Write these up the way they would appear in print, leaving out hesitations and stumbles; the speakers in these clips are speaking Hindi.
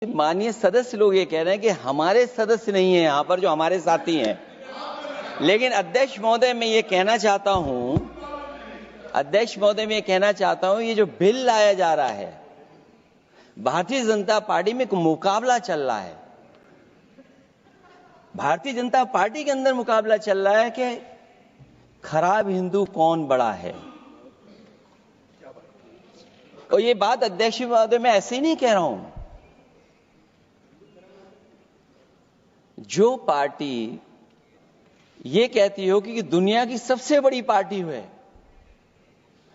माननीय सदस्य लोग ये कह रहे हैं कि हमारे सदस्य नहीं है यहां पर, जो हमारे साथी हैं। लेकिन अध्यक्ष महोदय मैं ये कहना चाहता हूं, ये जो बिल लाया जा रहा है, भारतीय जनता पार्टी में एक मुकाबला चल रहा है। भारतीय जनता पार्टी के अंदर मुकाबला चल रहा है कि खराब हिंदू कौन बड़ा है। और ये बात अध्यक्ष महोदय मैं ऐसे ही नहीं कह रहा हूं। जो पार्टी ये कहती हो कि दुनिया की सबसे बड़ी पार्टी है,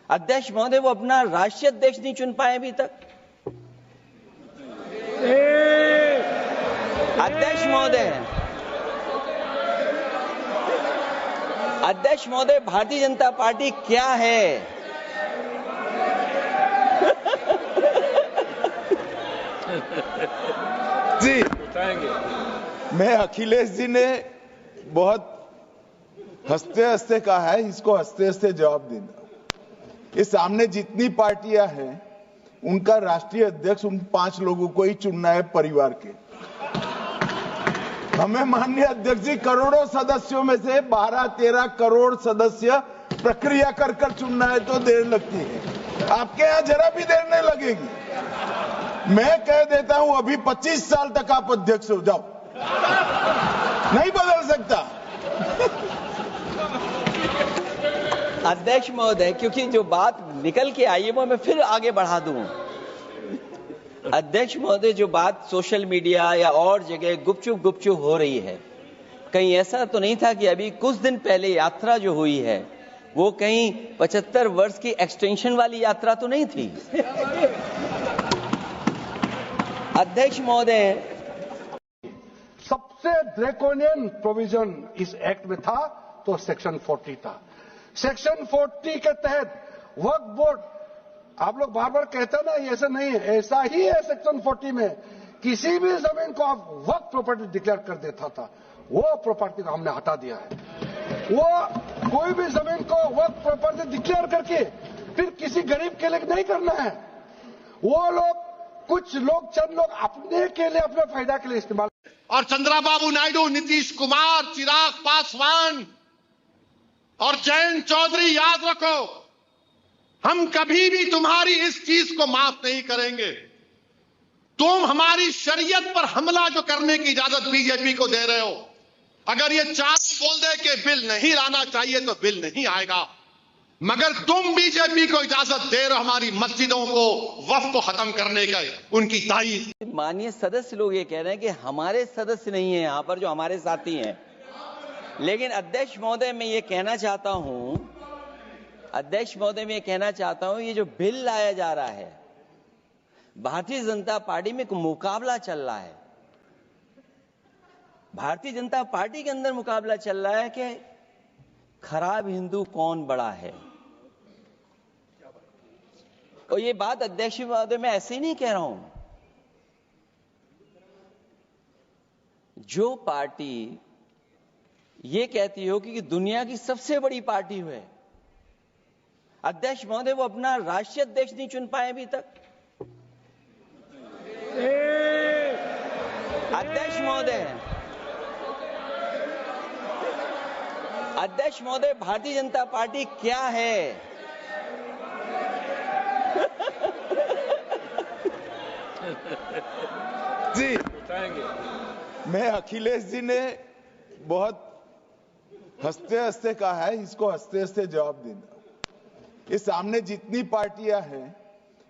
अध्यक्ष महोदय वो अपना राष्ट्रीय अध्यक्ष नहीं चुन पाए अभी तक। अध्यक्ष महोदय भारतीय जनता पार्टी क्या है? जी मैं अखिलेश जी ने बहुत हंसते हंसते कहा है, इसको हंसते हंसते जवाब देना। इस सामने जितनी पार्टियां हैं उनका राष्ट्रीय अध्यक्ष उन 5 लोगों को ही चुनना है परिवार के। हमें माननीय अध्यक्ष जी करोड़ों सदस्यों में से 12-13 करोड़ सदस्य प्रक्रिया कर चुनना है तो देर लगती है। आपके यहां जरा भी देर नहीं लगेगी। मैं कह देता हूं अभी 25 साल तक आप अध्यक्ष हो जाओ, नहीं बदल सकता। अध्यक्ष महोदय क्योंकि जो बात निकल के आई है वो मैं फिर आगे बढ़ा दूं। अध्यक्ष महोदय जो बात सोशल मीडिया या और जगह गुपचुप हो रही है, कहीं ऐसा तो नहीं था कि अभी कुछ दिन पहले यात्रा जो हुई है वो कहीं 75 वर्ष की एक्सटेंशन वाली यात्रा तो नहीं थी। अध्यक्ष महोदय सबसे ड्रैकोनियन प्रोविजन इस एक्ट में था तो सेक्शन 40 था। सेक्शन 40 के तहत वक्फ बोर्ड, आप लोग बार बार कहते हैं ना ये ऐसा नहीं है, ऐसा ही है। सेक्शन 40 में किसी भी जमीन को आप वक्फ प्रॉपर्टी डिक्लेयर कर देता था, वो प्रॉपर्टी को हमने हटा दिया है। वो कोई भी जमीन को वक्फ प्रॉपर्टी डिक्लेयर करके फिर किसी गरीब के लिए नहीं करना है। वो लोग कुछ लोग चंद लोग अपने के लिए, अपने फायदा के लिए इस्तेमाल। और चंद्रबाबू नायडू, नीतीश कुमार, चिराग पासवान और जयंत चौधरी, याद रखो हम कभी भी तुम्हारी इस चीज को माफ नहीं करेंगे। तुम हमारी शरीयत पर हमला जो करने की इजाजत बीजेपी को दे रहे हो, अगर ये चारों बोल दे कि बिल नहीं लाना चाहिए तो बिल नहीं आएगा, मगर तुम बीजेपी को इजाजत दे रहे हो हमारी मस्जिदों को, वक्फ को खत्म करने का, उनकी तारीफ। माननीय सदस्य लोग ये कह रहे हैं कि हमारे सदस्य नहीं है यहां पर, जो हमारे साथी हैं। लेकिन अध्यक्ष महोदय मैं ये कहना चाहता हूं, ये जो बिल लाया जा रहा है, भारतीय जनता पार्टी में एक मुकाबला चल रहा है। भारतीय जनता पार्टी के अंदर मुकाबला चल रहा है कि खराब हिंदू कौन बड़ा है। और ये बात अध्यक्ष महोदय मैं ऐसे ही नहीं कह रहा हूं। जो पार्टी ये कहती हो कि दुनिया की सबसे बड़ी पार्टी है, अध्यक्ष महोदय वो अपना राष्ट्रीय अध्यक्ष नहीं चुन पाए अभी तक। अध्यक्ष महोदय भारतीय जनता पार्टी क्या है? जी मैं अखिलेश जी ने बहुत हंसते हंसते कहा है, इसको हंसते हंसते जवाब देना। इस सामने जितनी पार्टियां हैं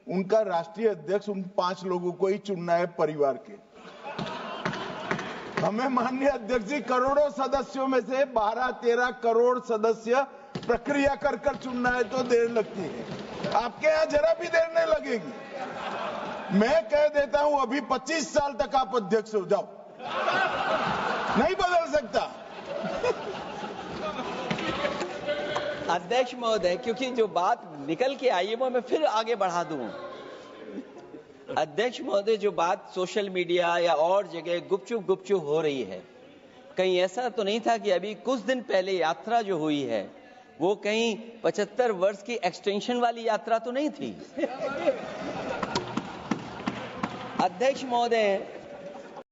उनका राष्ट्रीय अध्यक्ष उन 5 लोगों को ही चुनना है परिवार के। हमें माननीय अध्यक्ष जी करोड़ों सदस्यों में से 12-13 करोड़ सदस्य प्रक्रिया कर चुनना है तो देर लगती है। आपके यहां जरा भी देर नहीं लगेगी। मैं कह देता हूं अभी 25 साल तक आप अध्यक्ष हो जाओ, नहीं बदल सकता। अध्यक्ष महोदय क्योंकि जो बात निकल के आई है वो मैं फिर आगे बढ़ा दूं। अध्यक्ष महोदय जो बात सोशल मीडिया या और जगह गुपचुप हो रही है, कहीं ऐसा तो नहीं था कि अभी कुछ दिन पहले यात्रा जो हुई है वो कहीं 75 वर्ष की एक्सटेंशन वाली यात्रा तो नहीं थी। अध्यक्ष महोदय